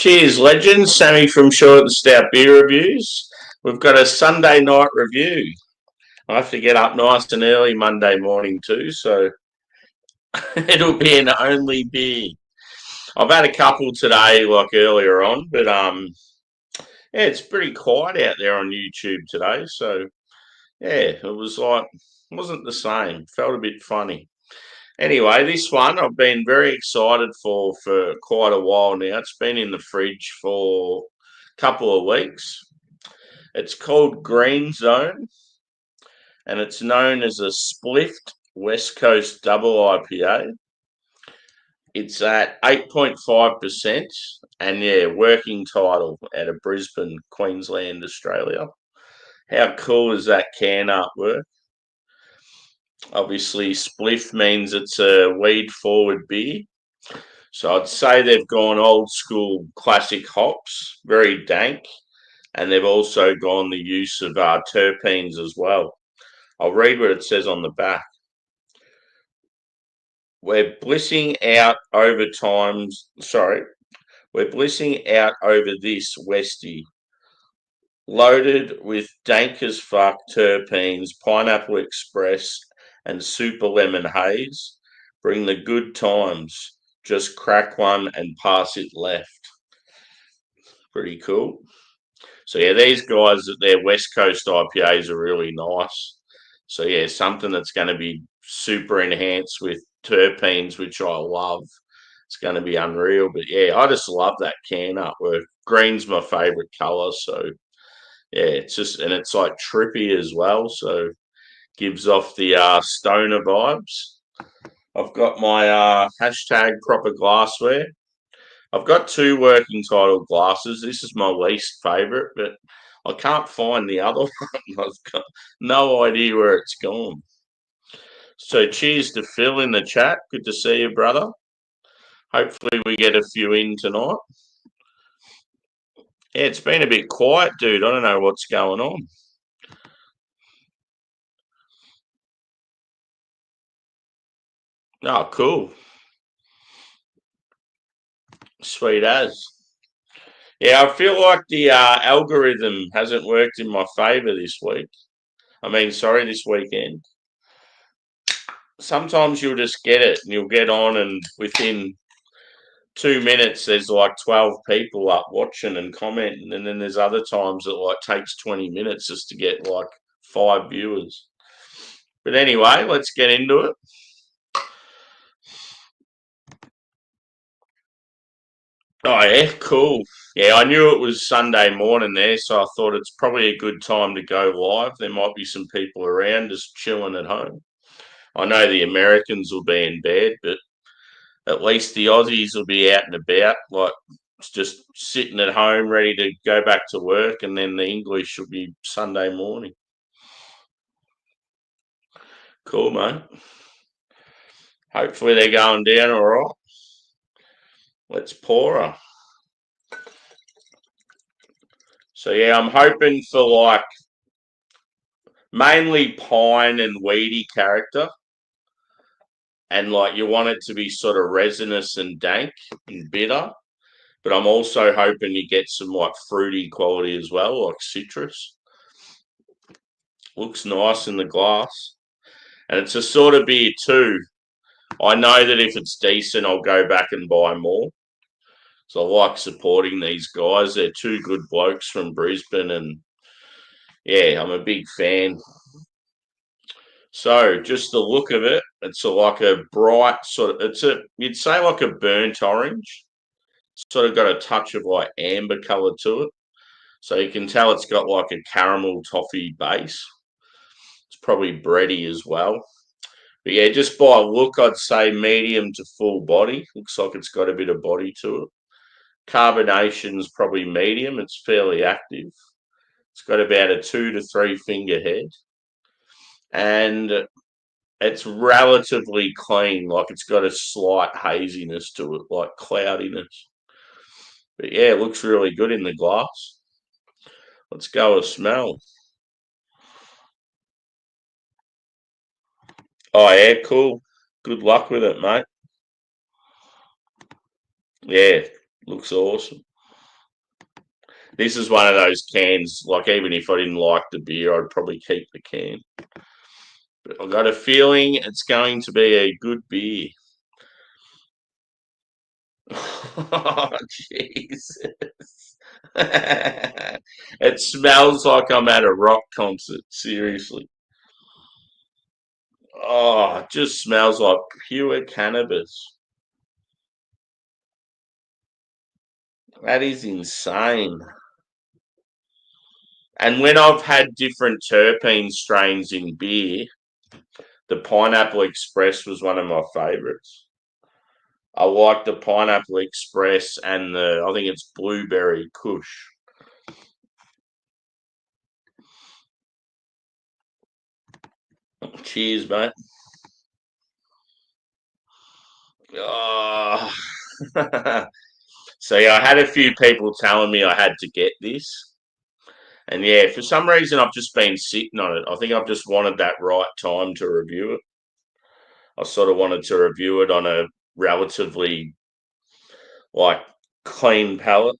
Cheers, legends. Sammy from Short and Stout Beer Reviews. We've got a Sunday night review. I have to get up nice and early Monday morning too, so it'll be an only beer. I've had a couple today, like earlier on, but yeah, it's pretty quiet out there on YouTube today. So yeah, it wasn't the same. Felt a bit funny. Anyway, this one I've been very excited for quite a while now. It's been in the fridge for a couple of weeks. It's called Green Zone, and it's known as a Spliffed West Coast Double IPA. It's at 8.5%, and yeah, working title out of Brisbane, Queensland, Australia. How cool is that can artwork? Obviously, spliff means it's a weed forward beer. So I'd say they've gone old school classic hops, very dank, and they've also gone the use of terpenes as well. I'll read what it says on the back. We're blissing out over this Westie, loaded with dank as fuck terpenes, Pineapple Express, and Super Lemon Haze. Bring the good times. Just crack one and pass it left. Pretty cool. So yeah, these guys, their West Coast IPAs are really nice. So yeah, something that's going to be super enhanced with terpenes, which I love. It's going to be unreal. But yeah, I just love that can artwork. Green's my favourite colour. So yeah, it's like trippy as well. So gives off the stoner vibes. I've got my hashtag proper glassware. I've got two working title glasses. This is my least favourite, but I can't find the other one. I've got no idea where it's gone. So cheers to Phil in the chat. Good to see you, brother. Hopefully we get a few in tonight. Yeah, it's been a bit quiet, dude. I don't know what's going on. Oh, cool. Sweet as. Yeah, I feel like the algorithm hasn't worked in my favour this week. This weekend. Sometimes you'll just get it and you'll get on, and within 2 minutes there's like 12 people up watching and commenting, and then there's other times it like takes 20 minutes just to get like 5 viewers. But anyway, let's get into it. Oh yeah, cool. Yeah, I knew it was Sunday morning there, so I thought it's probably a good time to go live. There might be some people around just chilling at home. I know the Americans will be in bed, but at least the Aussies will be out and about, like just sitting at home ready to go back to work, and then the English will be Sunday morning. Cool, mate. Hopefully they're going down all right. Let's pour her. So yeah, I'm hoping for like mainly pine and weedy character. And like you want it to be sort of resinous and dank and bitter. But I'm also hoping you get some like fruity quality as well, like citrus. Looks nice in the glass. And it's a sort of beer too. I know that if it's decent, I'll go back and buy more. So I like supporting these guys. They're two good blokes from Brisbane, and yeah, I'm a big fan. So just the look of it, it's like a bright sort of, you'd say like a burnt orange. It's sort of got a touch of like amber colour to it. So you can tell it's got like a caramel toffee base. It's probably bready as well. But yeah, just by look, I'd say medium to full body. Looks like it's got a bit of body to it. Carbonation's probably medium. It's fairly active. It's got about a 2 to 3 finger head. And it's relatively clean. Like it's got a slight haziness to it, like cloudiness. But yeah, it looks really good in the glass. Let's go a smell. Oh yeah, cool. Good luck with it, mate. Yeah, looks awesome. This is one of those cans, like even if I didn't like the beer, I'd probably keep the can. But I've got a feeling it's going to be a good beer. Oh, Jesus. It smells like I'm at a rock concert, seriously. Oh, it just smells like pure cannabis. That is insane. And when I've had different terpene strains in beer, the Pineapple Express was one of my favourites. I like the Pineapple Express and I think it's Blueberry Kush. Cheers, mate. Oh. So, yeah, I had a few people telling me I had to get this. And yeah, for some reason, I've just been sitting on it. I think I've just wanted that right time to review it. I sort of wanted to review it on a relatively like clean palate.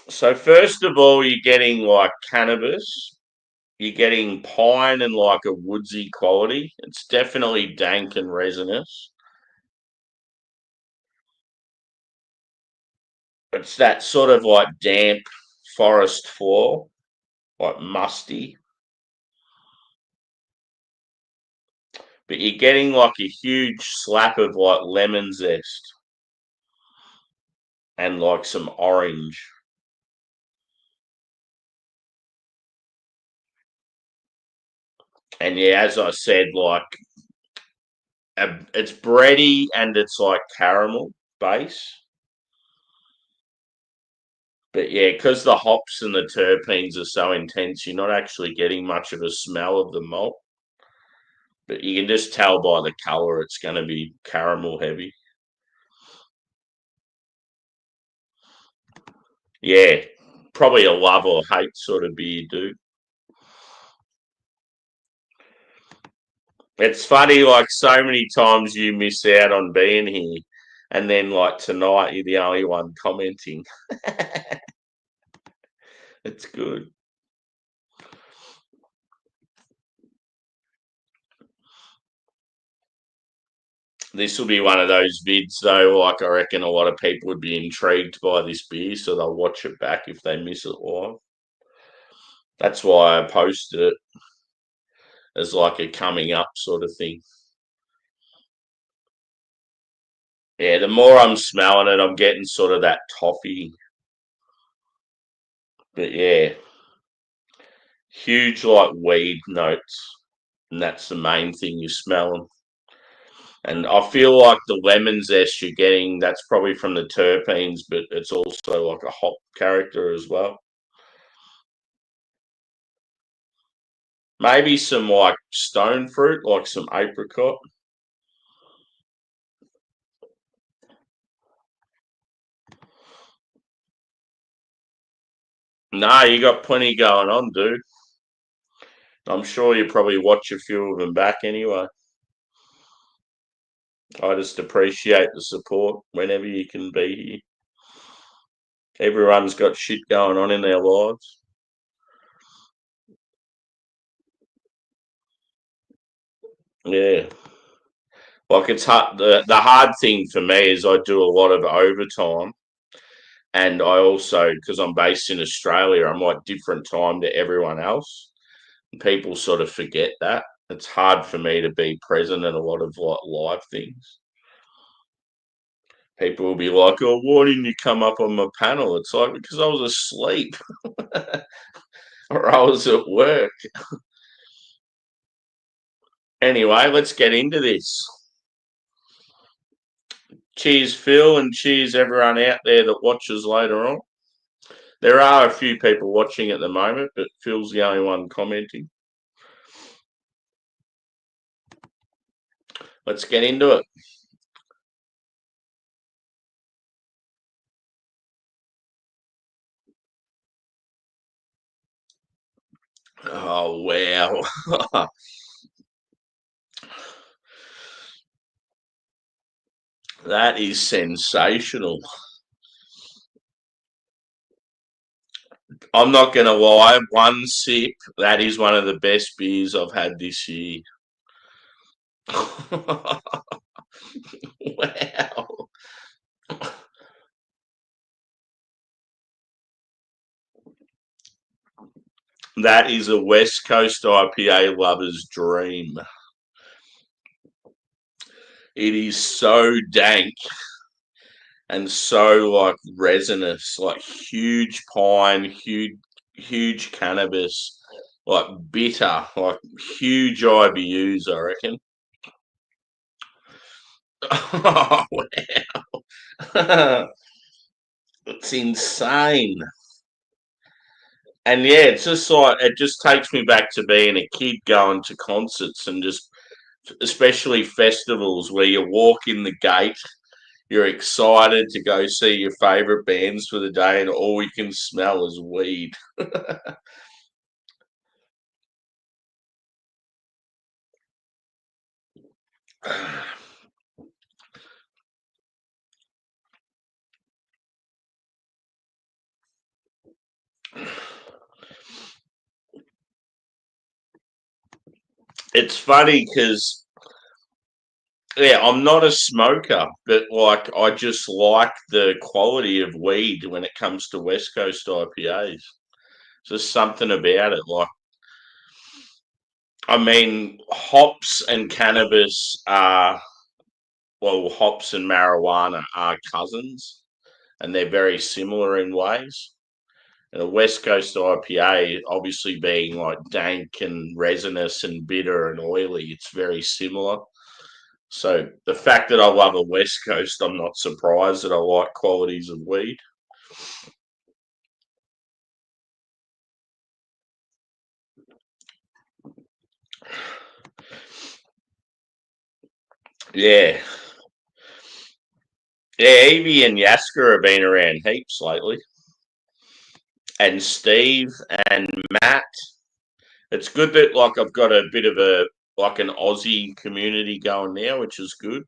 So first of all, you're getting like cannabis. You're getting pine and like a woodsy quality. It's definitely dank and resinous. It's that sort of like damp forest floor, like musty. But you're getting like a huge slap of like lemon zest and like some orange. And yeah, as I said, like it's bready and it's like caramel base. But yeah, because the hops and the terpenes are so intense, you're not actually getting much of a smell of the malt. But you can just tell by the color it's going to be caramel heavy. Yeah, probably a love or hate sort of beer, dude. It's funny, like so many times you miss out on being here, and then like tonight you're the only one commenting. It's good. This will be one of those vids though. Like I reckon a lot of people would be intrigued by this beer, so they'll watch it back if they miss it live. That's why I posted it as like a coming up sort of thing. Yeah, the more I'm smelling it, I'm getting sort of that toffee. But yeah, huge like weed notes, and that's the main thing you're smelling. And I feel like the lemon zest you're getting, that's probably from the terpenes, but it's also like a hop character as well. Maybe some like stone fruit, like some apricot. Nah, you got plenty going on, dude. I'm sure you probably watch a few of them back anyway. I just appreciate the support whenever you can be here. Everyone's got shit going on in their lives. Yeah. Like it's hard. The hard thing for me is I do a lot of overtime, and I also because I'm based in Australia, I'm like different time to everyone else. And people sort of forget that. It's hard for me to be present in a lot of like live things. People will be like, "Oh, why didn't you come up on my panel?" It's like because I was asleep or I was at work. Anyway, let's get into this. Cheers, Phil, and cheers everyone out there that watches later on. There are a few people watching at the moment, but Phil's the only one commenting. Let's get into it. Oh, wow. That is sensational. I'm not going to lie, one sip, that is one of the best beers I've had this year. Wow. That is a West Coast IPA lover's dream. It is so dank and so like resinous, like huge pine, huge cannabis, like bitter, like huge IBUs, I reckon. Oh, wow. It's insane. And yeah, it's just like it just takes me back to being a kid going to concerts and just especially festivals where you walk in the gate, you're excited to go see your favorite bands for the day, and all you can smell is weed. It's funny because yeah, I'm not a smoker, but like I just like the quality of weed when it comes to West Coast IPAs. Just something about it. Like, I mean, hops and cannabis are, well, hops and marijuana are cousins, and they're very similar in ways. And a West Coast IPA, obviously being like dank and resinous and bitter and oily, it's very similar. So the fact that I love a West Coast, I'm not surprised that I like qualities of weed. Yeah. Yeah, Evie and Yasker have been around heaps lately. And Steve and Matt. It's good that like I've got a bit of a like an Aussie community going now, which is good.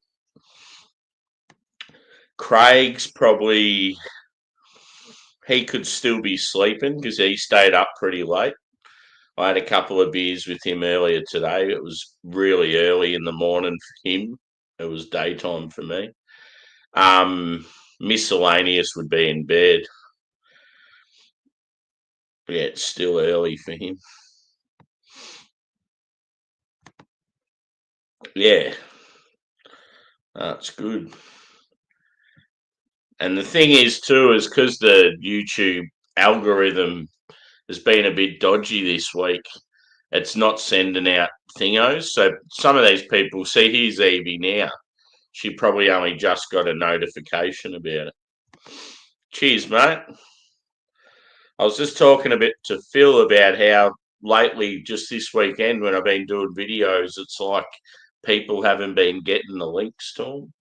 Craig's probably he could still be sleeping because he stayed up pretty late. I had a couple of beers with him earlier today. It was really early in the morning for him. It was daytime for me. Um, Miscellaneous would be in bed. Yeah, it's still early for him. Yeah, that's good. And the thing is, too, is because the YouTube algorithm has been a bit dodgy this week, it's not sending out thingos. So some of these people see here's Evie now. She probably only just got a notification about it. Cheers, mate. I was just talking a bit to Phil about how lately, just this weekend, when I've been doing videos, it's like people haven't been getting the links to them.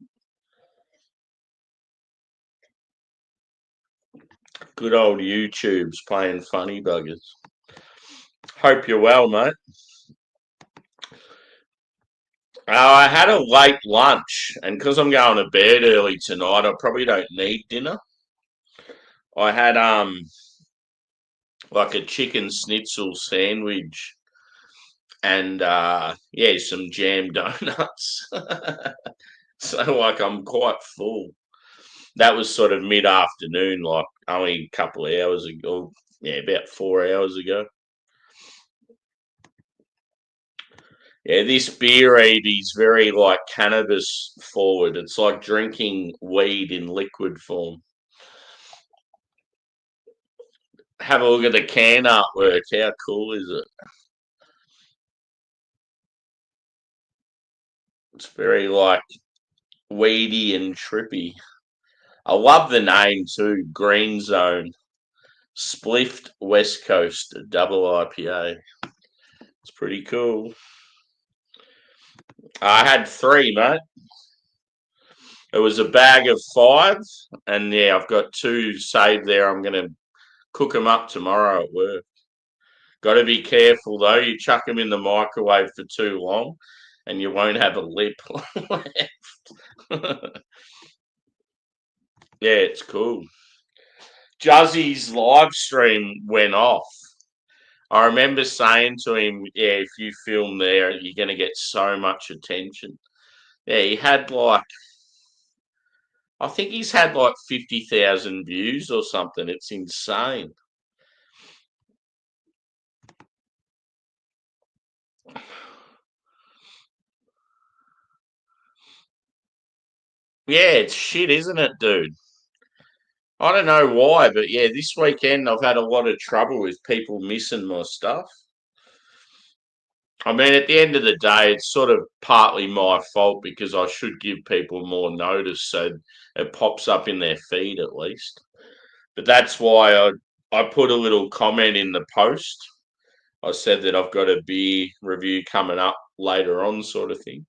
Good old YouTube's playing funny buggers. Hope you're well, mate. I had a late lunch, and because I'm going to bed early tonight, I probably don't need dinner. I had like a chicken schnitzel sandwich and yeah, some jam donuts. So like I'm quite full. That was sort of mid afternoon, like only a couple of hours ago. Yeah, about 4 hours ago. Yeah, this beer is very like cannabis forward. It's like drinking weed in liquid form. Have a look at the can artwork. How cool is it? It's very like weedy and trippy. I love the name too. Green Zone, Spliffed West Coast double IPA. It's pretty cool. I had three, mate. It was a bag of five, and yeah, I've got two saved there. I'm gonna cook them up tomorrow at work. Got to be careful though. You chuck them in the microwave for too long, and you won't have a lip left. Yeah, it's cool. Juzzy's live stream went off. I remember saying to him, "Yeah, if you film there, you're going to get so much attention." Yeah, he had like, I think he's had like 50,000 views or something. It's insane. Yeah, it's shit, isn't it, dude? I don't know why, but yeah, this weekend I've had a lot of trouble with people missing my stuff. I mean, at the end of the day, it's sort of partly my fault because I should give people more notice so it pops up in their feed at least. But that's why I put a little comment in the post. I said that I've got a beer review coming up later on, sort of thing.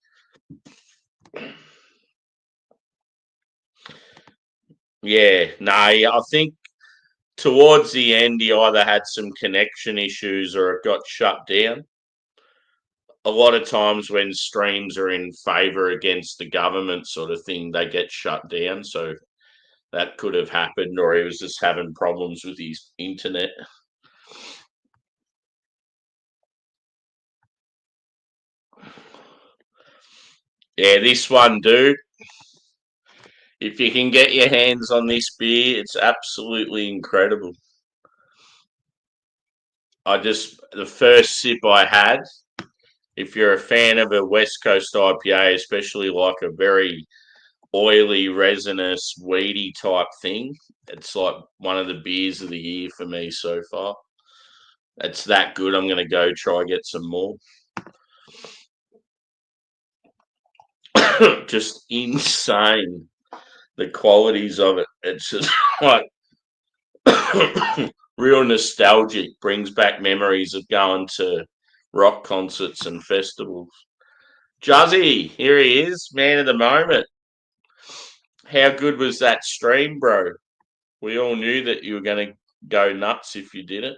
Yeah, no, I think towards the end he either had some connection issues or it got shut down. A lot of times when streams are in favour against the government, sort of thing, they get shut down. So that could have happened, or he was just having problems with his internet. Yeah, this one, dude. If you can get your hands on this beer, it's absolutely incredible. The first sip I had, if you're a fan of a West Coast IPA, especially like a very oily, resinous, weedy type thing, it's like one of the beers of the year for me so far. It's that good. I'm going to go try get some more. Just insane, the qualities of it. It's just like real nostalgic, brings back memories of going to rock concerts and festivals. Juzzy, here he is, man of the moment. How good was that stream, bro? We all knew that you were going to go nuts if you did it.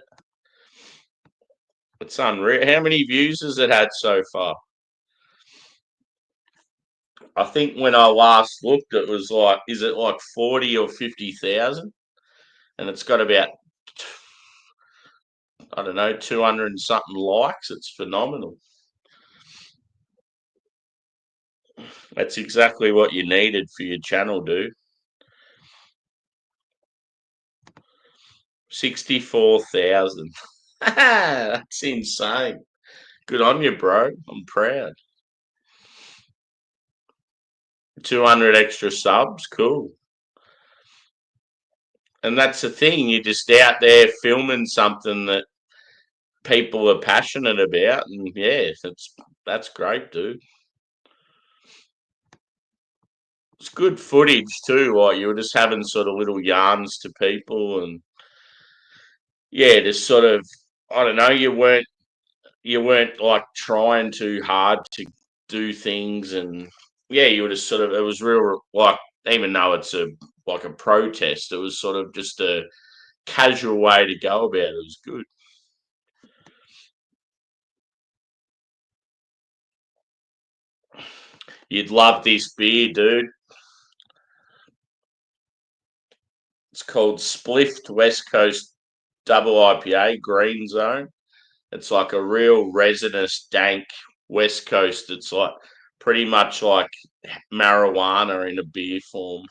It's unreal. How many views has it had so far? I think when I last looked, it was like, is it like 40 or 50,000? And it's got about, I don't know, 200 and something likes. It's phenomenal. That's exactly what you needed for your channel, dude. 64,000. That's insane. Good on you, bro. I'm proud. 200 extra subs. Cool. And that's the thing. You're just out there filming something that people are passionate about. And yeah, that's great, dude. It's good footage too. Like you were just having sort of little yarns to people and yeah, just sort of I don't know, you weren't like trying too hard to do things and yeah, you were just sort of it was real like even though it's a like a protest, it was sort of just a casual way to go about it. It was good. You'd love this beer, dude. It's called Spliffed West Coast Double IPA Green Zone. It's like a real resinous, dank West Coast. It's like pretty much like marijuana in a beer form.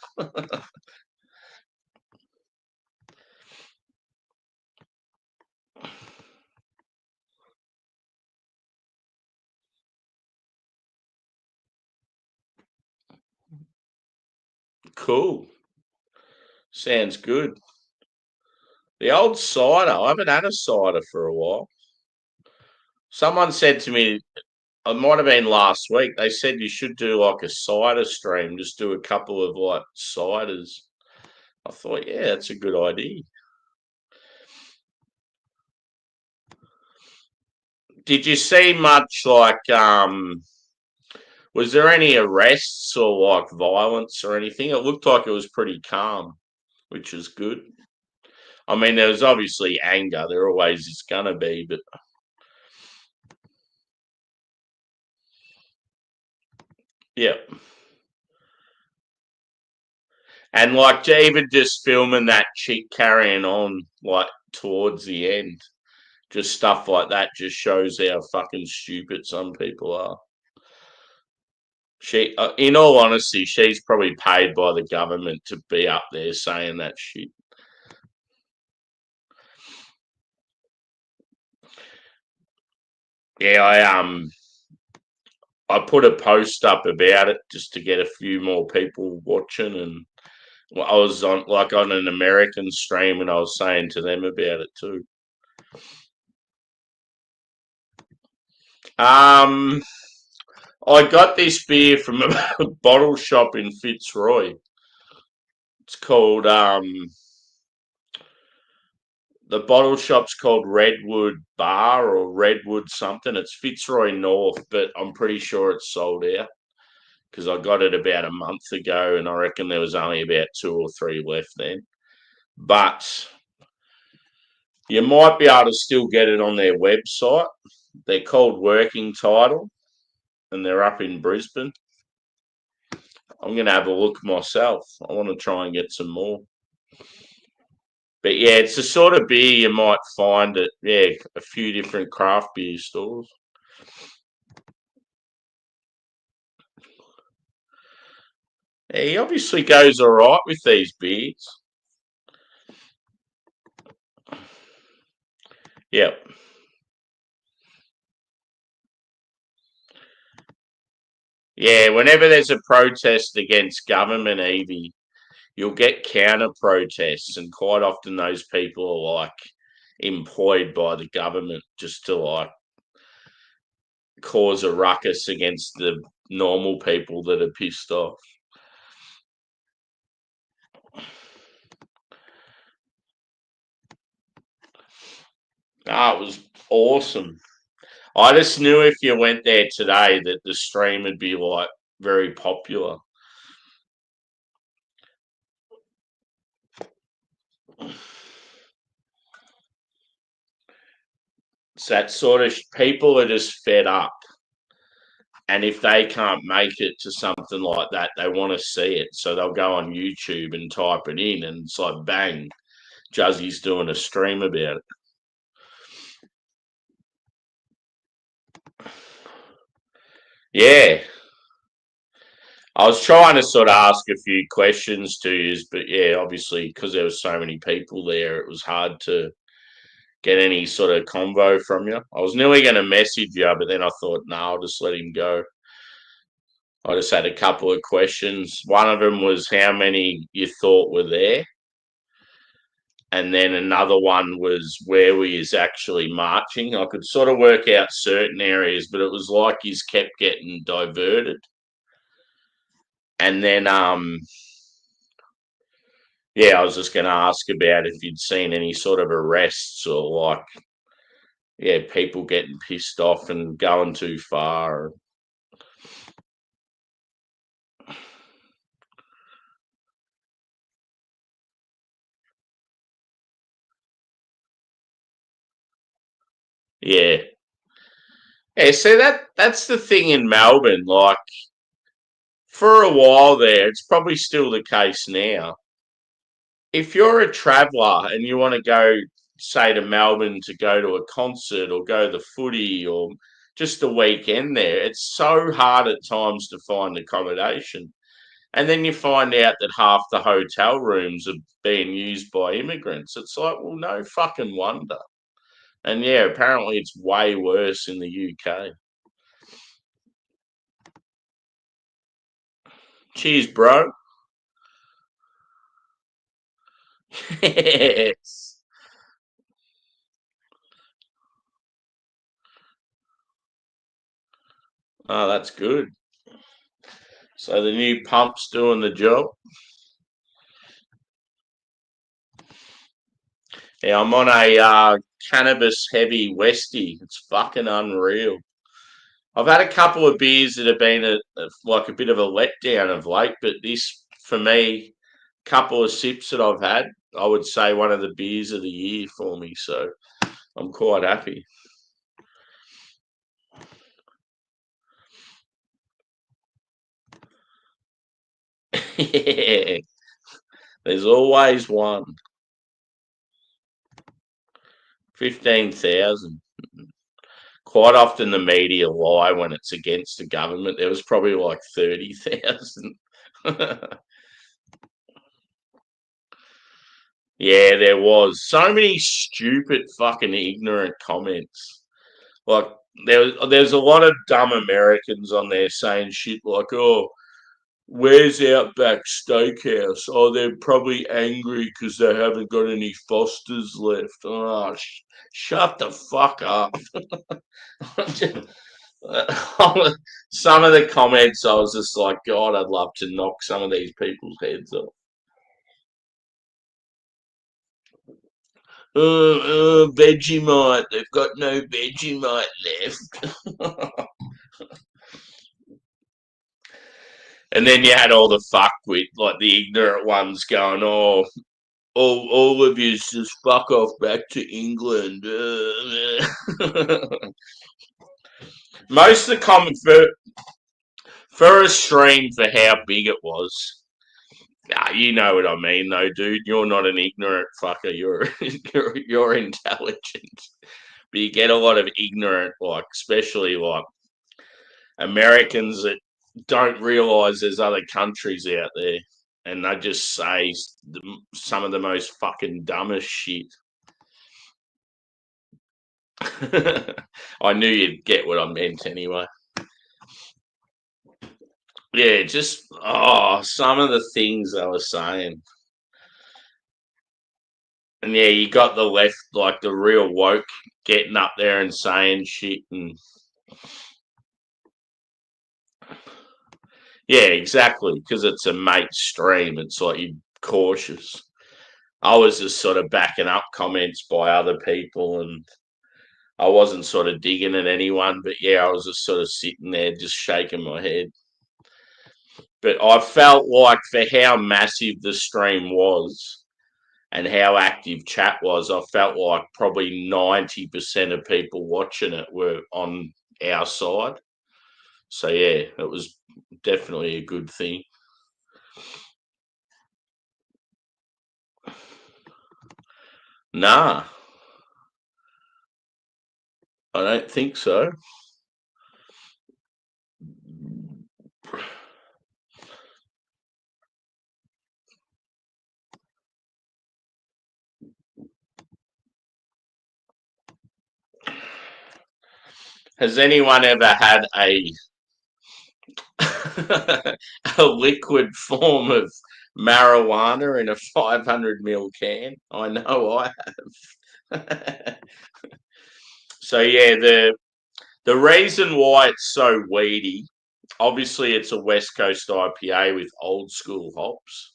Cool. Sounds good. The old cider. I haven't had a cider for a while. Someone said to me, it might have been last week, they said you should do like a cider stream, just do a couple of like ciders. I thought, yeah, that's a good idea. Did you see much like was there any arrests or like violence or anything? It looked like it was pretty calm, which was good. I mean, there was obviously anger. There always is going to be, but yeah. And like even just filming that chick carrying on like towards the end, just stuff like that just shows how fucking stupid some people are. She, in all honesty, she's probably paid by the government to be up there saying that shit. Yeah, I put a post up about it just to get a few more people watching, and I was on an American stream, and I was saying to them about it too. I got this beer from a bottle shop in Fitzroy. It's called the bottle shop's called Redwood Bar or Redwood something. It's Fitzroy North, but I'm pretty sure it's sold out because I got it about a month ago, and I reckon there was only about 2 or 3 left then. But you might be able to still get it on their website. They're called Working Title, and they're up in Brisbane. I'm going to have a look myself. I want to try and get some more. But yeah, it's the sort of beer you might find at a few different craft beer stores. Yeah, he obviously goes all right with these beers. Yep. Yeah, whenever there's a protest against government, Evie, you'll get counter protests, and quite often those people are like employed by the government just to like cause a ruckus against the normal people that are pissed off. Ah, it was awesome. I just knew if you went there today that the stream would be like very popular. It's that sort of people are just fed up. And if they can't make it to something like that, they want to see it. So they'll go on YouTube and type it in, and it's like, bang, Juzzy's doing a stream about it. Yeah. I was trying to sort of ask a few questions to you, but yeah, obviously, because there was so many people there, it was hard to get any sort of convo from you. I was nearly going to message you, but then I thought, no, I'll just let him go. I just had a couple of questions. One of them was how many you thought were there. And then another one was where we is actually marching. I could sort of work out certain areas, but it was like he's kept getting diverted. And then, yeah, I was just going to ask about if you'd seen any sort of arrests or like, yeah, people getting pissed off and going too far. Yeah. Yeah, so that's the thing in Melbourne. Like for a while there, it's probably still the case now. If you're a traveller and you want to go, say, to Melbourne to go to a concert or go to the footy or just a weekend there, it's so hard at times to find accommodation. And then you find out that half the hotel rooms are being used by immigrants. It's like, well, no fucking wonder. And yeah, apparently it's way worse in the UK. Cheers, bro. Yes. Oh, that's good. So the new pump's doing the job. Yeah, I'm on a cannabis heavy Westie. It's fucking unreal. I've had a couple of beers that have been like a bit of a letdown of late, but this, for me, couple of sips that I've had, I would say one of the beers of the year for me. So I'm quite happy. Yeah. There's always one. 15,000. Quite often the media lie when it's against the government. There was probably like 30,000. Yeah, there was so many stupid, fucking ignorant comments. Like there's a lot of dumb Americans on there saying shit like, "Oh, where's Outback Steakhouse? Oh, they're probably angry because they haven't got any Fosters left." Oh, shut the fuck up. Some of the comments, I was just like, God, I'd love to knock some of these people's heads off. Vegemite, they've got no Vegemite left. And then you had all the fuckwit, like the ignorant ones going, "Oh, all of you just fuck off back to England." Most of the comments for a stream for how big it was. You know what I mean, though, dude. You're not an ignorant fucker. You're intelligent, but you get a lot of ignorant, like especially like Americans that don't realise there's other countries out there, and they just say some of the most fucking dumbest shit. I knew you'd get what I meant anyway. Yeah, just some of the things they were saying. And yeah, you got the left, like the real woke, getting up there and saying shit. And yeah, exactly, because it's a mate stream. It's like you're cautious. I was just sort of backing up comments by other people, and I wasn't sort of digging at anyone. But yeah, I was just sort of sitting there, just shaking my head. But I felt like for how massive the stream was and how active chat was, I felt like probably 90% of people watching it were on our side. So yeah, it was definitely a good thing. Nah, I don't think so. Has anyone ever had a liquid form of marijuana in a 500 ml can? I know I have. So yeah, the reason why it's so weedy, obviously it's a West Coast IPA with old school hops.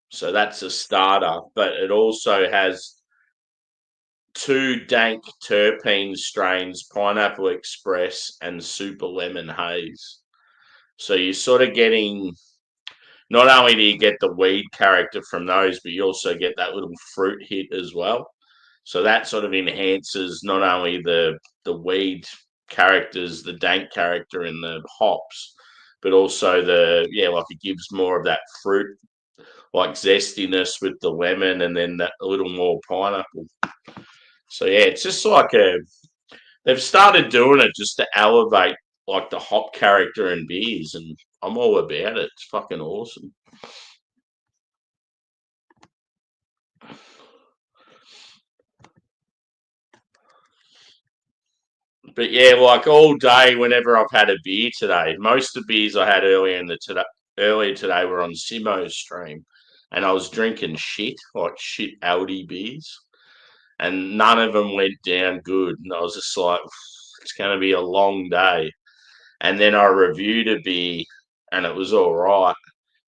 So that's a starter, but it also has two dank terpene strains, Pineapple Express and Super Lemon Haze. So you're sort of getting, not only do you get the weed character from those, but you also get that little fruit hit as well. So that sort of enhances not only the weed characters, the dank character in the hops, but also like it gives more of that fruit, like zestiness with the lemon, and then that a little more pineapple. So yeah, it's just like they've started doing it just to elevate like the hop character in beers, and I'm all about it. It's fucking awesome. But yeah, like all day, whenever I've had a beer today, most of the beers I had earlier today were on Simo's stream, and I was drinking shit like shit Aldi beers, and none of them went down good. And I was just like, it's going to be a long day. And then I reviewed a beer, and it was all right.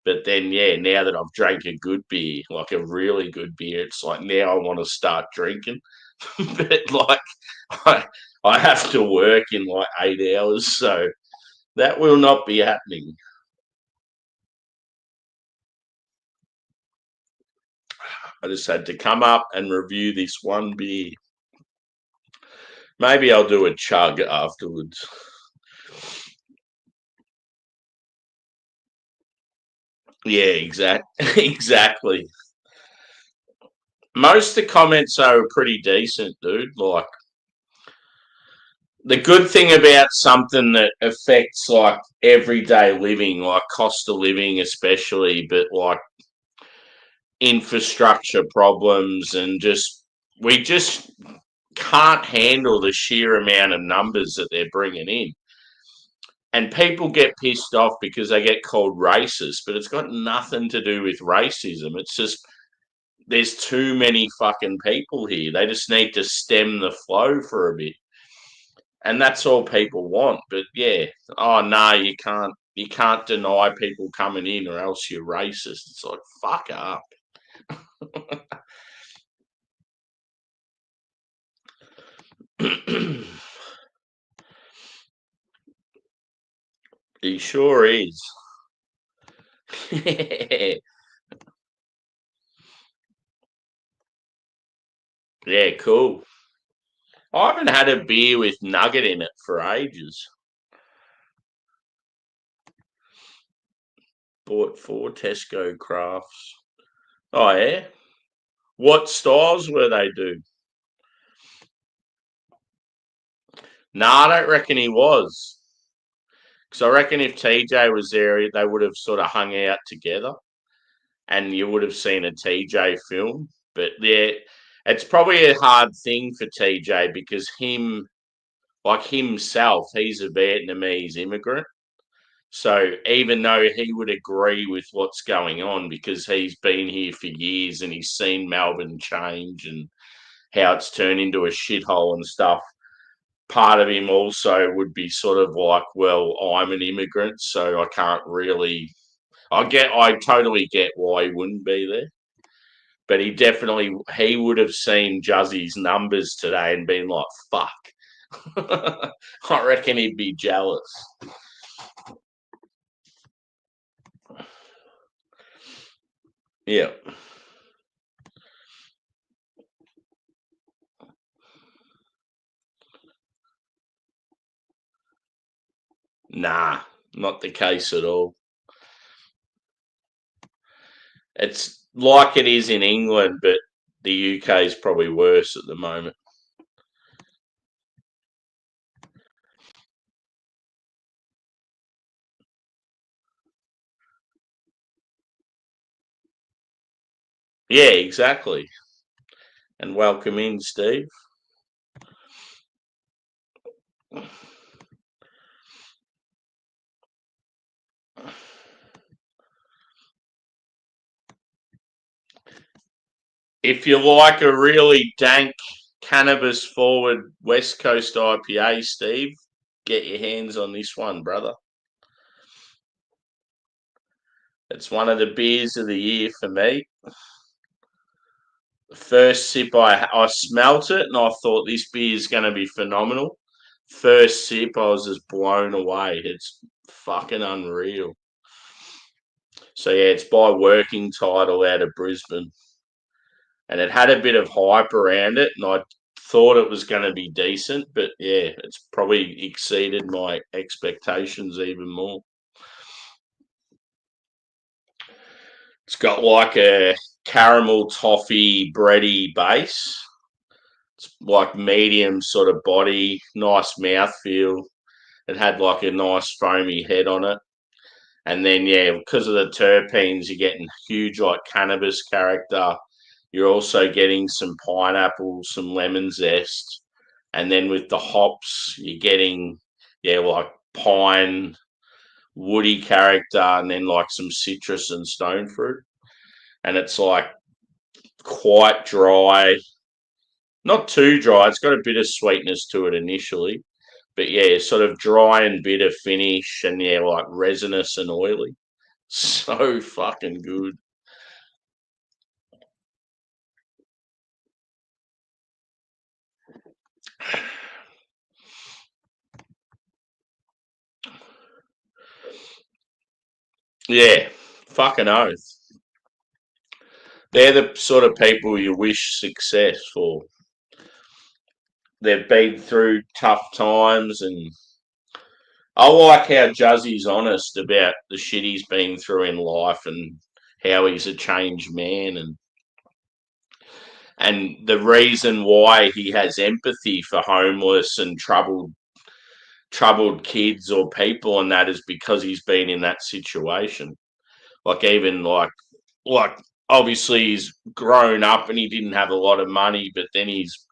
But then, yeah, now that I've drank a good beer, like a really good beer, it's like now I want to start drinking. But like, I, I have to work in like 8 hours, so that will not be happening. I just had to come up and review this one beer. Maybe I'll do a chug afterwards. Yeah, exactly. Most of the comments are pretty decent, dude. Like the good thing about something that affects like everyday living, like cost of living especially, but like infrastructure problems and just we just can't handle the sheer amount of numbers that they're bringing in. And people get pissed off because they get called racist, but it's got nothing to do with racism. It's just there's too many fucking people here. They just need to stem the flow for a bit. And that's all people want. But yeah, oh no, you can't deny people coming in or else you're racist. It's like fuck up. He sure is. Yeah, cool. I haven't had a beer with nugget in it for ages. Bought 4 Tesco crafts. Oh yeah. What styles were they do? No, I don't reckon he was. Because I reckon if TJ was there, they would have sort of hung out together, and you would have seen a TJ film. But yeah, it's probably a hard thing for TJ because like himself, he's a Vietnamese immigrant. So even though he would agree with what's going on because he's been here for years and he's seen Melbourne change and how it's turned into a shithole and stuff, part of him also would be sort of like, well, I'm an immigrant, so I can't really. I totally get why he wouldn't be there, but he would have seen Juzzy's numbers today and been like, fuck. I reckon he'd be jealous. Yeah. Nah, not the case at all. It's like it is in England, but the UK is probably worse at the moment. Yeah, exactly. And welcome in, Steve. If you like a really dank cannabis forward West Coast IPA, Steve, get your hands on this one, brother. It's one of the beers of the year for me. The first sip, I smelt it and I thought this beer is going to be phenomenal. First sip, I was just blown away. It's fucking unreal. So yeah, it's by Working Title out of Brisbane, and it had a bit of hype around it, and I thought it was going to be decent, but yeah, it's probably exceeded my expectations even more. It's got like a caramel toffee bready base. It's like medium sort of body, nice mouthfeel. It had like a nice foamy head on it. And then, yeah, because of the terpenes, you're getting huge like cannabis character. You're also getting some pineapple, some lemon zest. And then with the hops, you're getting, yeah, like pine, woody character, and then like some citrus and stone fruit. And it's like quite dry, not too dry. It's got a bit of sweetness to it initially, but yeah, sort of dry and bitter finish, and yeah, like resinous and oily. So fucking good. Yeah, fucking oath. They're the sort of people you wish success for. They've been through tough times and I like how Juzzy's honest about the shit he's been through in life and how he's a changed man, and the reason why he has empathy for homeless and troubled kids or people, and that is because he's been in that situation. Like even like obviously he's grown up and he didn't have a lot of money, but then he's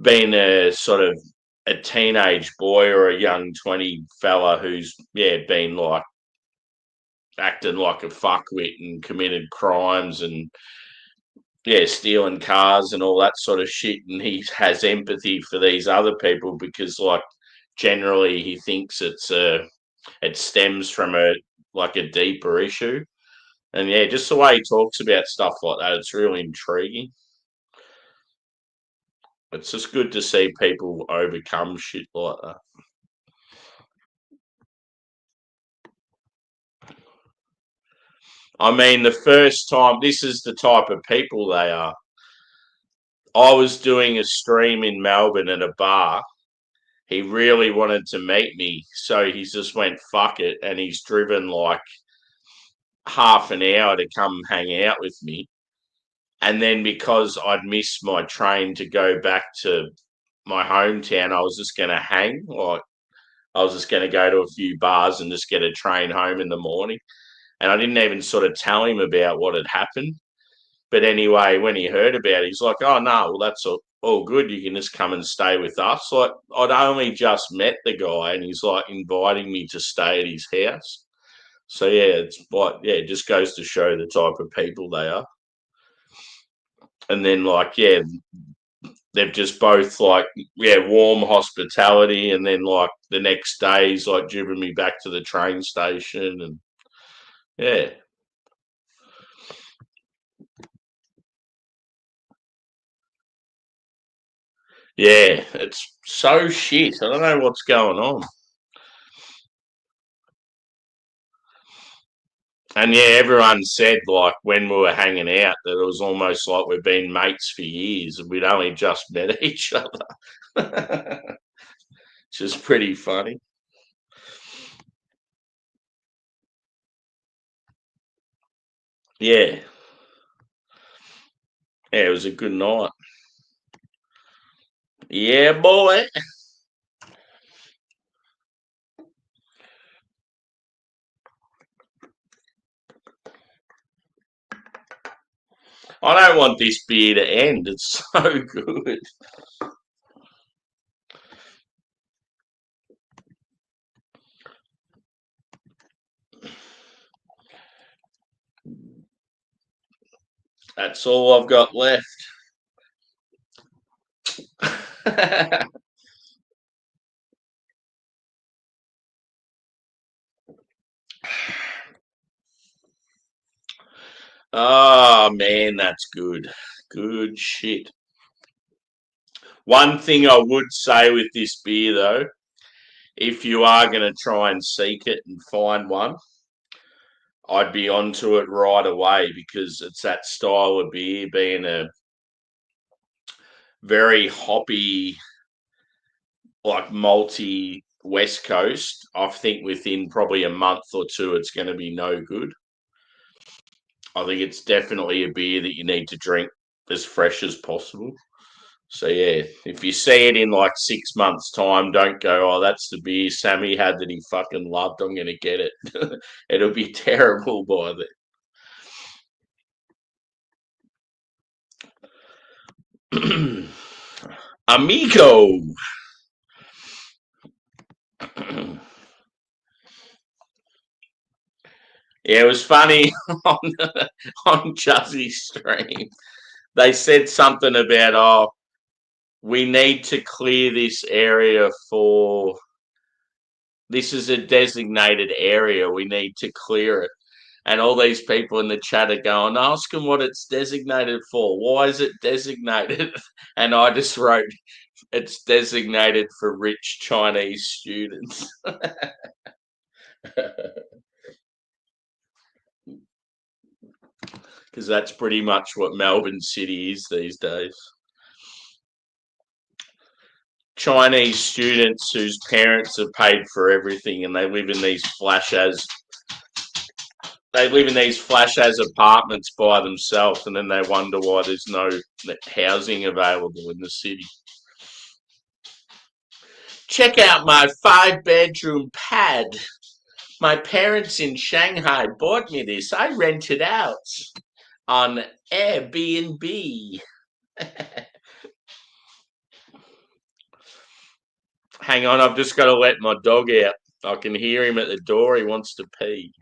been a sort of a teenage boy or a young 20 fella who's been like acting like a fuckwit and committed crimes and stealing cars and all that sort of shit, and he has empathy for these other people because like generally he thinks it stems from a deeper issue. And just the way he talks about stuff like that, it's really intriguing. It's just good to see people overcome shit like that. I mean, the first time, this is the type of people they are. I was doing a stream in Melbourne at a bar. He really wanted to meet me, so he just went, fuck it, and he's driven like half an hour to come hang out with me. And then because I'd missed my train to go back to my hometown, I was just going to hang. Like, I was just going to go to a few bars and just get a train home in the morning. And I didn't even sort of tell him about what had happened. But anyway, when he heard about it, he's like, oh, no, well, that's all good. You can just come and stay with us. Like, I'd only just met the guy and he's like inviting me to stay at his house. So, it's like, it just goes to show the type of people they are. And then, like, they've just both like, warm hospitality. And then, like, the next day, he's like driven me back to the train station. And yeah. Yeah, it's so shit. I don't know what's going on. And everyone said like when we were hanging out that it was almost like we've been mates for years and we'd only just met each other. Which is pretty funny. Yeah. Yeah, it was a good night. Yeah, boy. I don't want this beer to end. It's so good. That's all I've got left. Oh man, that's good. Good shit. One thing I would say with this beer though, if you are going to try and seek it and find one, I'd be onto it right away because it's that style of beer, being a very hoppy, like malty West Coast. I think within probably a month or two, it's going to be no good. I think it's definitely a beer that you need to drink as fresh as possible. So if you see it in like 6 months' time, don't go, oh, that's the beer Sammy had that he fucking loved. I'm gonna get it. It'll be terrible by then. Amigo. Yeah, it was funny on Juzzy's stream. They said something about, oh, we need to clear this area for this is a designated area. We need to clear it. And all these people in the chat are going, ask them what it's designated for. Why is it designated? And I just wrote, it's designated for rich Chinese students. Because that's pretty much what Melbourne City is these days. Chinese students whose parents have paid for everything, and they live in these flash as apartments by themselves, and then they wonder why there's no housing available in the city. Check out my 5-bedroom pad. My parents in Shanghai bought me this. I rent it out on Airbnb. Hang on, I've just got to let my dog out. I can hear him at the door. He wants to pee.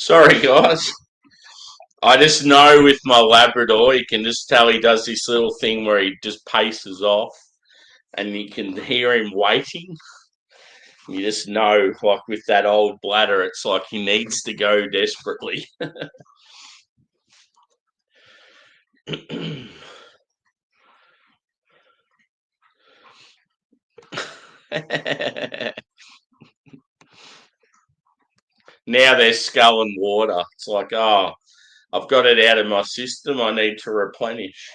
Sorry, guys. I just know with my Labrador, you can just tell he does this little thing where he just paces off, and you can hear him waiting. You just know, like with that old bladder, it's like he needs to go desperately. Now they're sculling water. It's like, oh, I've got it out of my system. I need to replenish.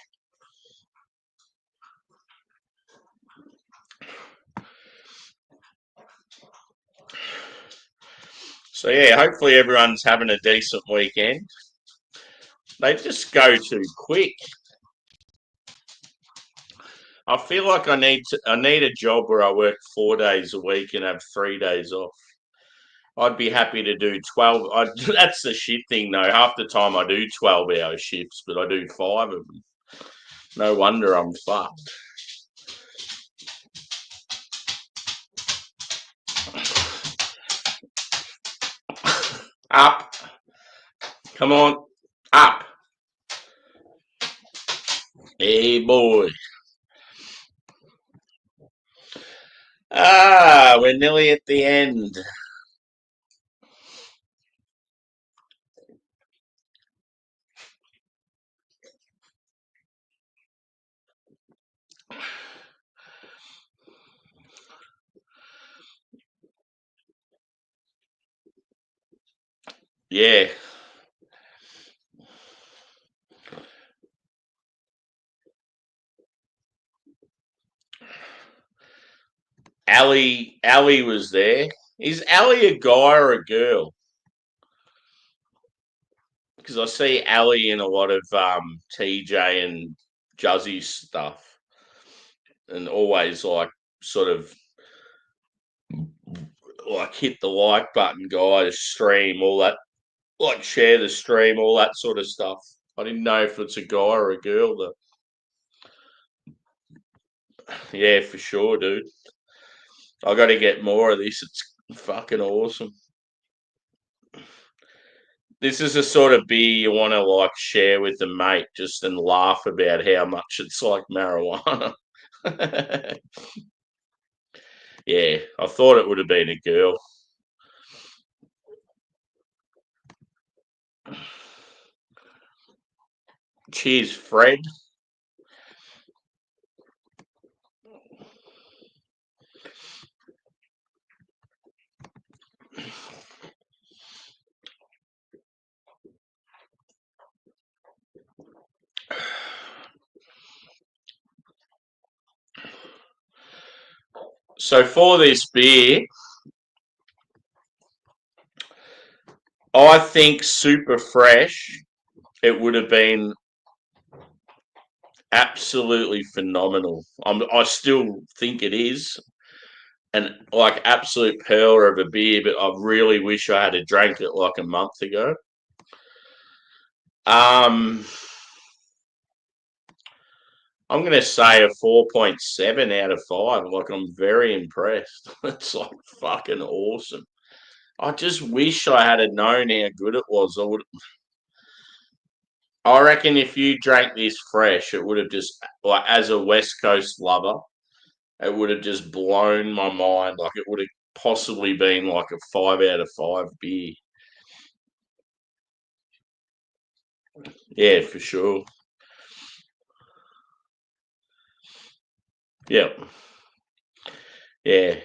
So yeah, hopefully everyone's having a decent weekend. They just go too quick. I feel like I need a job where I work 4 days a week and have 3 days off. I'd be happy to do 12. That's the shit thing though. Half the time I do 12-hour shifts, but I do 5 of them. No wonder I'm fucked. Up. Come on. Up. Hey, boy. Ah, we're nearly at the end. Yeah. Ali was there. Is Ali a guy or a girl? Because I see Ali in a lot of TJ and Juzzy stuff, and always like sort of like hit the like button, guys, stream, all that, like share the stream, all that sort of stuff. I didn't know if it's a guy or a girl. Though. Yeah, for sure, dude. I got to get more of this. It's fucking awesome. This is the sort of beer you want to like share with a mate, just and laugh about how much it's like marijuana. Yeah, I thought it would have been a girl. Cheers, Fred. So for this beer, I think super fresh. It would have been absolutely phenomenal. I still think it is an like absolute pearl of a beer, but I really wish I had drank it like a month ago. I'm going to say a 4.7 out of 5. Like, I'm very impressed. It's like fucking awesome. I just wish I had known how good it was. I reckon if you drank this fresh, it would have just, like, as a West Coast lover, it would have just blown my mind. Like, it would have possibly been like a 5 out of 5 beer. Yeah, for sure. Yep. Yeah.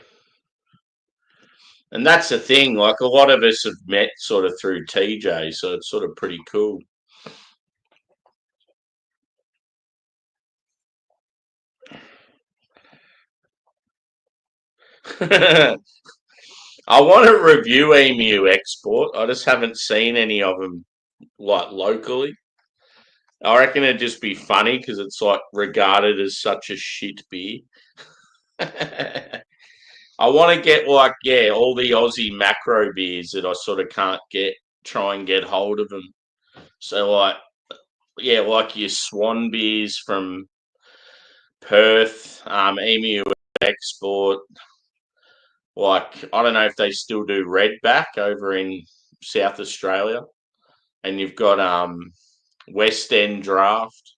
And that's the thing. Like, a lot of us have met sort of through TJ, so it's sort of pretty cool. I want to review Emu Export. I just haven't seen any of them like locally. I reckon it'd just be funny because it's like regarded as such a shit beer. I want to get like all the Aussie macro beers that I sort of can't get. Try and get hold of them. So like like your Swan beers from Perth, Emu Export. Like, I don't know if they still do Redback over in South Australia, and you've got West End Draft,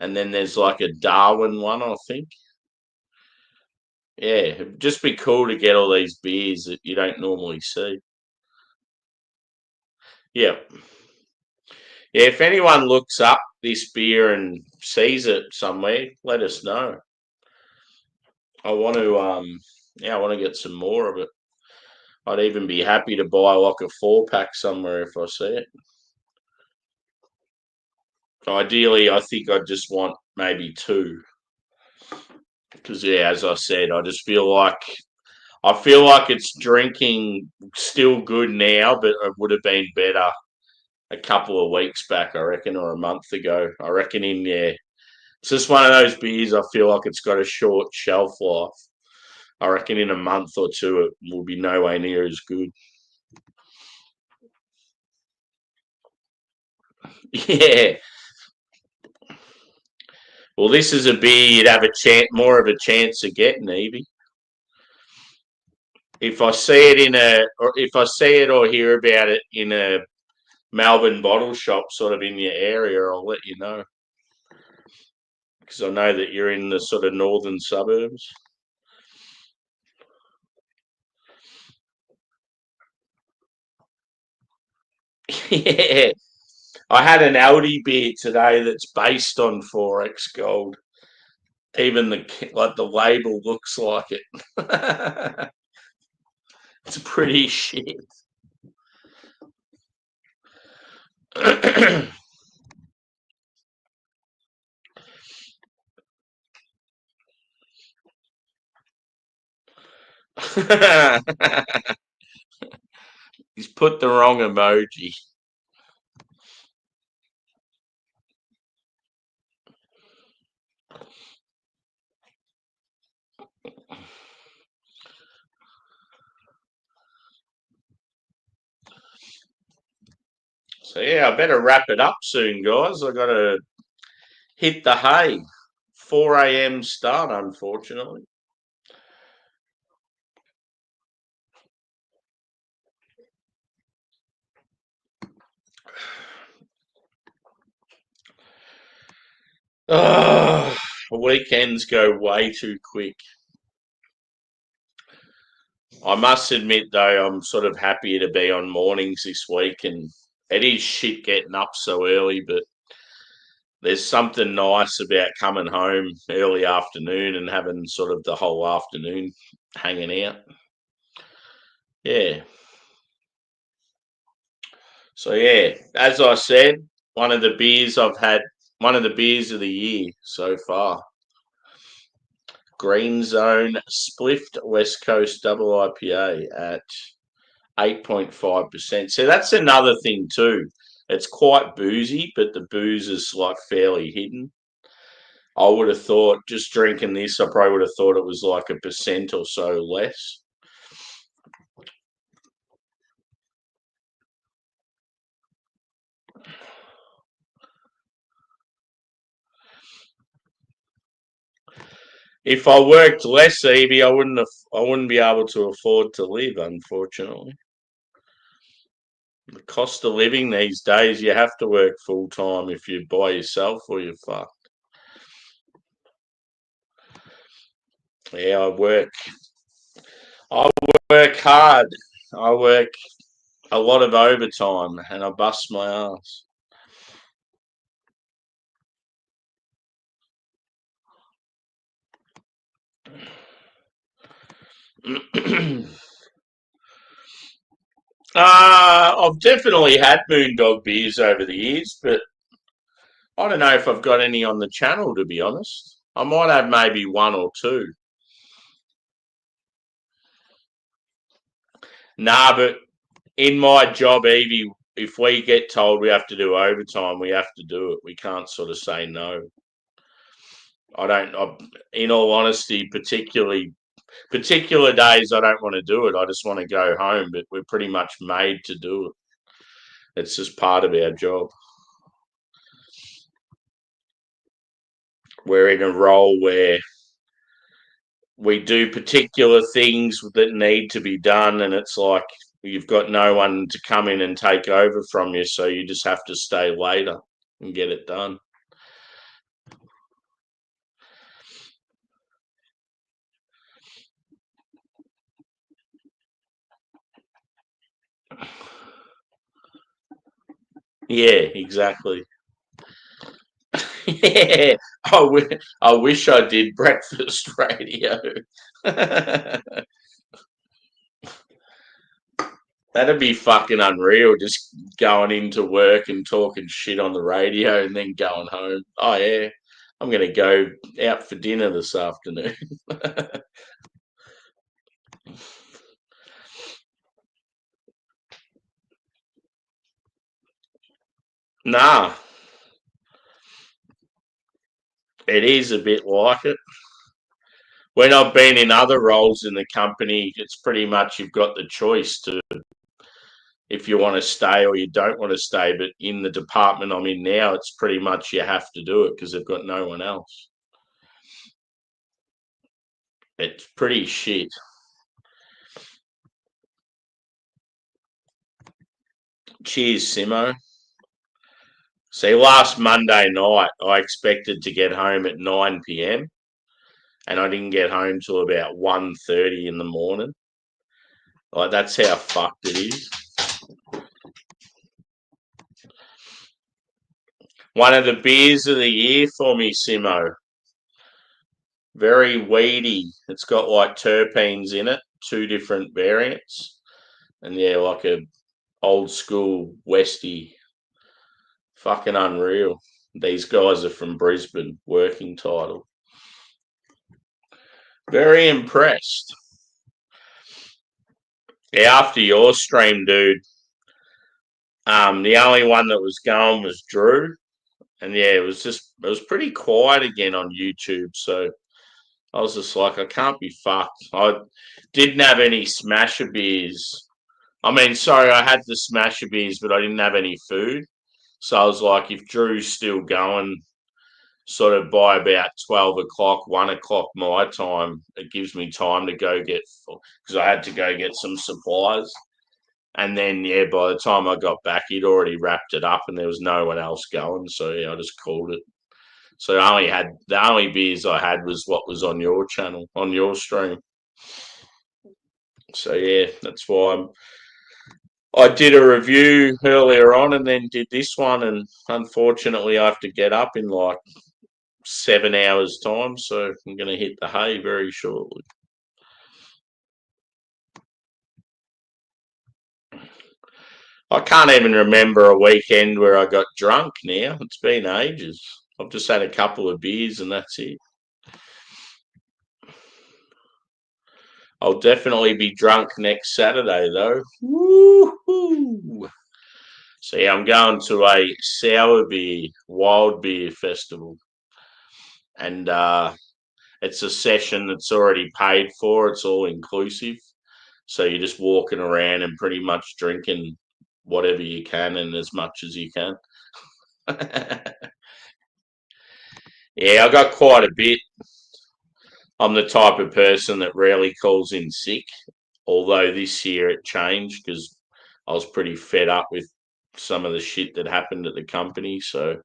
and then there's like a Darwin one, I think. Yeah, it'd just be cool to get all these beers that you don't normally see. Yeah. Yeah, if anyone looks up this beer and sees it somewhere, let us know. I want to I want to get some more of it. I'd even be happy to buy like a 4 pack somewhere if I see it. Ideally, I think I just want maybe 2 because as I said, I feel like it's drinking still good now, but it would have been better a couple of weeks back, I reckon, or a month ago. I reckon in there. It's just one of those beers I feel like it's got a short shelf life. I reckon in a month or two it will be nowhere near as good. Yeah. Well, this is a beer you'd have more of a chance of getting, Evie. If I see it or if I see it or hear about it in a Melbourne bottle shop, sort of in your area, I'll let you know because I know that you're in the sort of northern suburbs. Yeah, I had an Aldi beer today that's based on Forex Gold. Even the label looks like it. It's pretty shit. He's put the wrong emoji. So I better wrap it up soon, guys. I got to hit the hay. 4 a.m. start, unfortunately. Oh, weekends go way too quick. I must admit, though, I'm sort of happy to be on mornings this week, and it is shit getting up so early, but there's something nice about coming home early afternoon and having sort of the whole afternoon hanging out. Yeah. So as I said, one of the beers I've had, one of the beers of the year so far. Green Zone Spliffed West Coast Double IPA at 8.5%. So that's another thing too. It's quite boozy, but the booze is like fairly hidden. I would have thought, just drinking this, I probably would have thought it was like 1% or so less. If I worked less, Evie, I wouldn't be able to afford to live, unfortunately. The cost of living these days, you have to work full time if you're by yourself or you're fucked. Yeah, I work hard. I work a lot of overtime and I bust my ass. I've definitely had Moondog beers over the years, but I don't know if I've got any on the channel, to be honest. I might have maybe one or two. Nah, but in my job, Evie, if we get told we have to do overtime, we have to do it. We can't sort of say no. In all honesty, particular days, I don't want to do it. I just want to go home, but we're pretty much made to do it. It's just part of our job. We're in a role where we do particular things that need to be done, and it's like you've got no one to come in and take over from you, so you just have to stay later and get it done. Yeah, exactly. Yeah, I wish I did breakfast radio. That'd be fucking unreal, just going into work and talking shit on the radio and then going home. Oh, yeah, I'm going to go out for dinner this afternoon. Nah, it is a bit like it. When I've been in other roles in the company, it's pretty much you've got the choice to if you want to stay or you don't want to stay. But in the department I'm in now, it's pretty much you have to do it because they've got no one else. It's pretty shit. Cheers, Simo. See, last Monday night, I expected to get home at 9 p.m. and I didn't get home till about 1:30 in the morning. Like, that's how fucked it is. One of the beers of the year for me, Simo. Very weedy. It's got like terpenes in it, two different variants. And yeah, like a old school Westie. Fucking unreal. These guys are from Brisbane, working title. Very impressed. Yeah, after your stream, dude, the only one that was going was Drew. And yeah, it was pretty quiet again on YouTube. So I was just like, I can't be fucked. I didn't have any smasher beers. I mean, sorry, I had the smasher beers, but I didn't have any food. So I was like, if Drew's still going, sort of by about 12 o'clock, 1 o'clock my time, it gives me time to go get, because I had to go get some supplies. And then, yeah, by the time I got back, he'd already wrapped it up and there was no one else going. So, yeah, I just called it. So the only beers I had was what was on your channel, on your stream. So, yeah, that's why I did a review earlier on and then did this one. And unfortunately, I have to get up in like 7 hours' time. So I'm going to hit the hay very shortly. I can't even remember a weekend where I got drunk now. It's been ages. I've just had a couple of beers and that's it. I'll definitely be drunk next Saturday, though. Woo-hoo! So, yeah, I'm going to a sour beer, wild beer festival. And it's a session that's already paid for. It's all inclusive. So you're just walking around and pretty much drinking whatever you can and as much as you can. Yeah, I got quite a bit. I'm the type of person that rarely calls in sick, although this year it changed because I was pretty fed up with some of the shit that happened at the company. So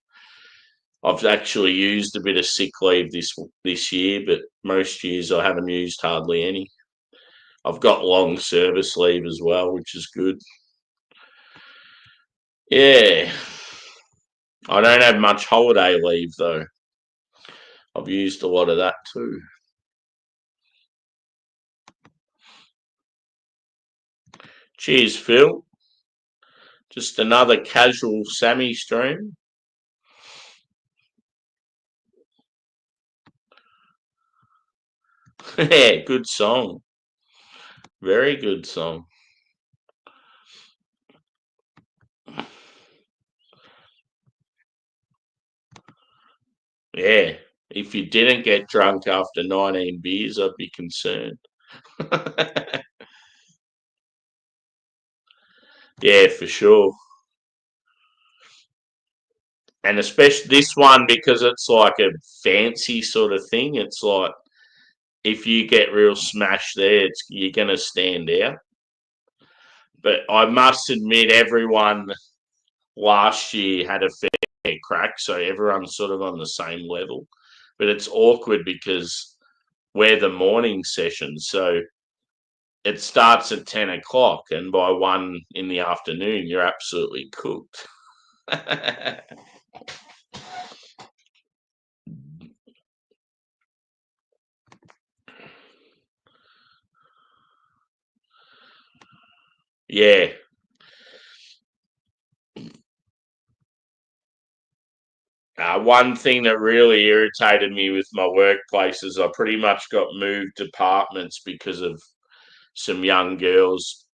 I've actually used a bit of sick leave this year, but most years I haven't used hardly any. I've got long service leave as well, which is good. Yeah, I don't have much holiday leave though. I've used a lot of that too. Cheers, Phil. Just another casual Sammy stream. Yeah, good song. Very good song. Yeah. If you didn't get drunk after 19 beers, I'd be concerned. Yeah, for sure. And especially this one because it's like a fancy sort of thing. It's like if you get real smashed there, you're going to stand out. But I must admit, everyone last year had a fair crack, so everyone's sort of on the same level. But it's awkward because we're the morning session, so it starts at 10 o'clock, and by 1 in the afternoon, you're absolutely cooked. Yeah. One thing that really irritated me with my workplace is I pretty much got moved departments because of some young girls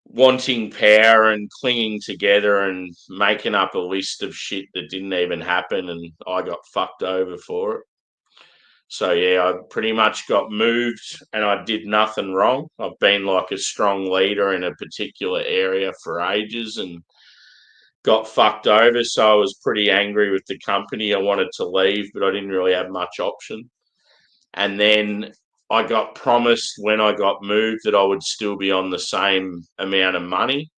wanting power and clinging together and making up a list of shit that didn't even happen, and I got fucked over for it. So yeah, I pretty much got moved and I did nothing wrong. I've been like a strong leader in a particular area for ages and got fucked over. So I was pretty angry with the company. I wanted to leave, but I didn't really have much option. And then I got promised when I got moved that I would still be on the same amount of money.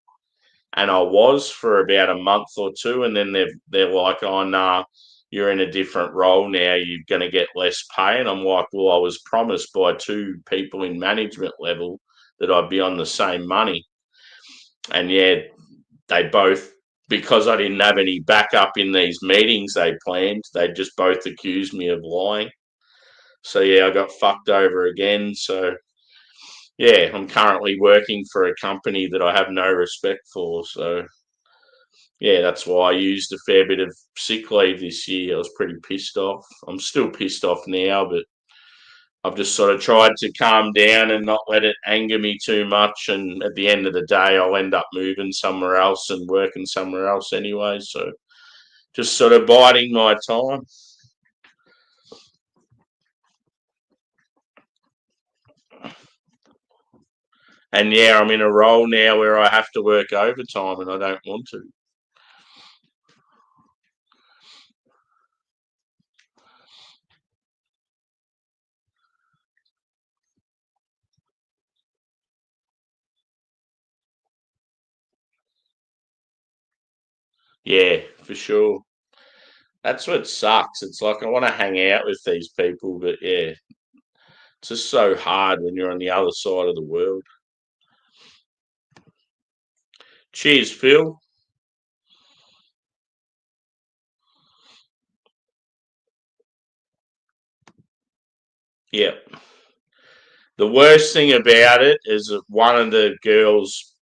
And I was for about a month or two. And then they're like, oh, nah, you're in a different role now. You're going to get less pay. And I'm like, well, I was promised by two people in management level that I'd be on the same money. And yeah, they both, because I didn't have any backup in these meetings they planned, they just both accused me of lying. So yeah, I got fucked over again. So yeah, I'm currently working for a company that I have no respect for. So yeah, that's why I used a fair bit of sick leave this year. I was pretty pissed off. I'm still pissed off now, but I've just sort of tried to calm down and not let it anger me too much. And at the end of the day, I'll end up moving somewhere else and working somewhere else anyway. So just sort of biding my time. And yeah, I'm in a role now where I have to work overtime and I don't want to. Yeah, for sure. That's what sucks. It's like I want to hang out with these people, but yeah, it's just so hard when you're on the other side of the world. Cheers, Phil. Yeah. The worst thing about it is that one of the girls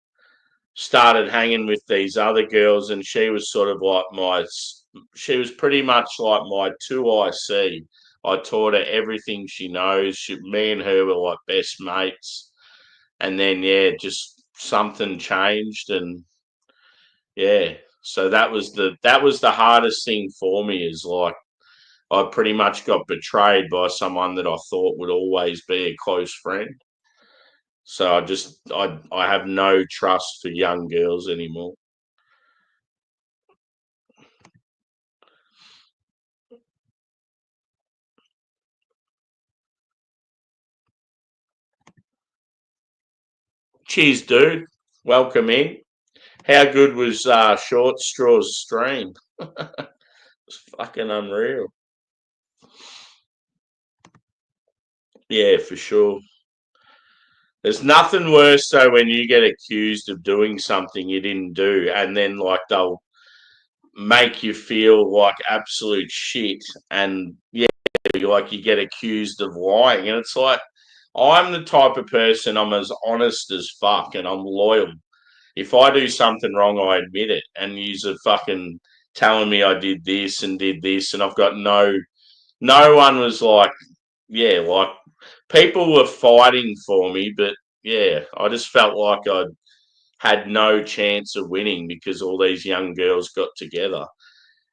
started hanging with these other girls, and she was sort of like she was pretty much like my 2IC. I taught her everything she knows. Me and her were like best mates. And then, yeah, just something changed. And yeah, so that was the hardest thing for me, is like, I pretty much got betrayed by someone that I thought would always be a close friend. So I have no trust for young girls anymore. Cheers, dude. Welcome in. How good was Short Straw's stream? It's fucking unreal. Yeah, for sure. There's nothing worse though when you get accused of doing something you didn't do, and then like they'll make you feel like absolute shit, and yeah, like you get accused of lying, and it's like, I'm the type of person, I'm as honest as fuck, and I'm loyal. If I do something wrong, I admit it, and you're fucking telling me I did this, and I've got no one was like, yeah, like people were fighting for me, but yeah, I just felt like I had no chance of winning because all these young girls got together.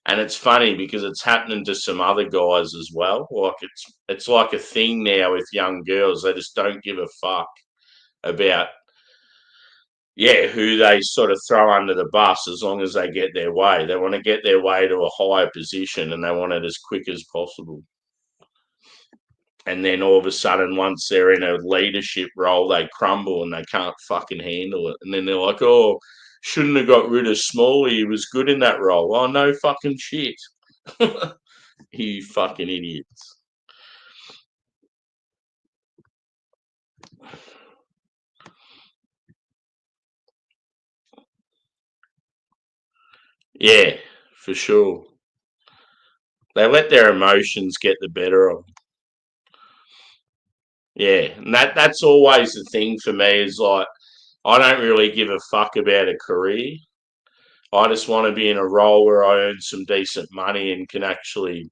And it's funny because it's happening to some other guys as well. Like it's like a thing now with young girls. They just don't give a fuck about, yeah, who they sort of throw under the bus as long as they get their way. They want to get their way to a higher position, and they want it as quick as possible. And then all of a sudden, once they're in a leadership role, they crumble and they can't fucking handle it. And then they're like, oh, shouldn't have got rid of Smalley. He was good in that role. Oh, no fucking shit. You fucking idiots. Yeah, for sure. They let their emotions get the better of them. Yeah, and that's always the thing for me, is like, I don't really give a fuck about a career. I just want to be in a role where I earn some decent money and can actually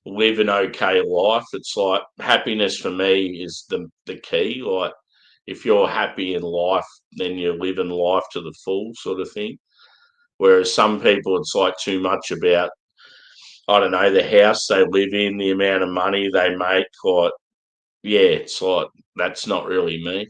live an okay life. It's like happiness for me is the key. Like if you're happy in life, then you're living life to the full, sort of thing. Whereas some people, it's like too much about, I don't know, the house they live in, the amount of money they make. Like, yeah, it's like that's not really me.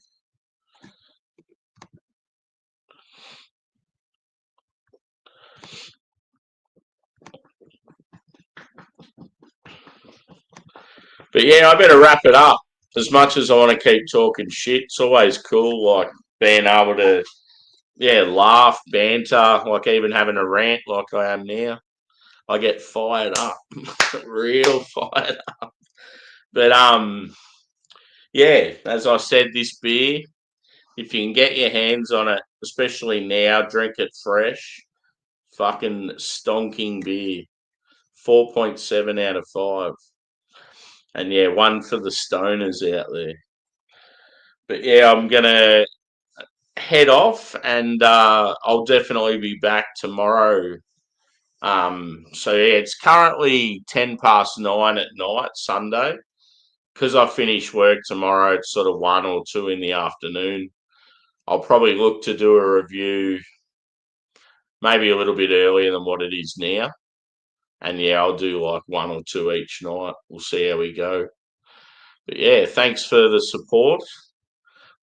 But yeah, I better wrap it up. As much as I want to keep talking shit, it's always cool, like being able to, yeah, laugh, banter, like even having a rant like I am now. I get fired up, real fired up. But yeah, as I said, this beer, if you can get your hands on it, especially now, drink it fresh. Fucking stonking beer, 4.7 out of 5. And yeah, one for the stoners out there. But yeah, I'm gonna head off, and I'll definitely be back tomorrow. So yeah, it's currently 10 past 9 at night, Sunday. Because I finish work tomorrow, it's sort of 1 or 2 in the afternoon. I'll probably look to do a review maybe a little bit earlier than what it is now. And yeah, I'll do like 1 or 2 each night. We'll see how we go. But yeah, thanks for the support.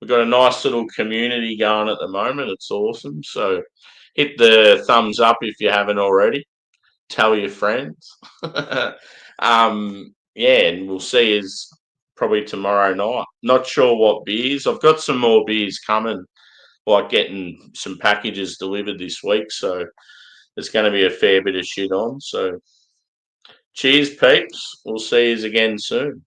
We've got a nice little community going at the moment. It's awesome. So hit the thumbs up if you haven't already. Tell your friends. Yeah, and we'll see us probably tomorrow night. Not sure what beers. I've got some more beers coming, like getting some packages delivered this week. So there's going to be a fair bit of shit on. So cheers, peeps. We'll see you again soon.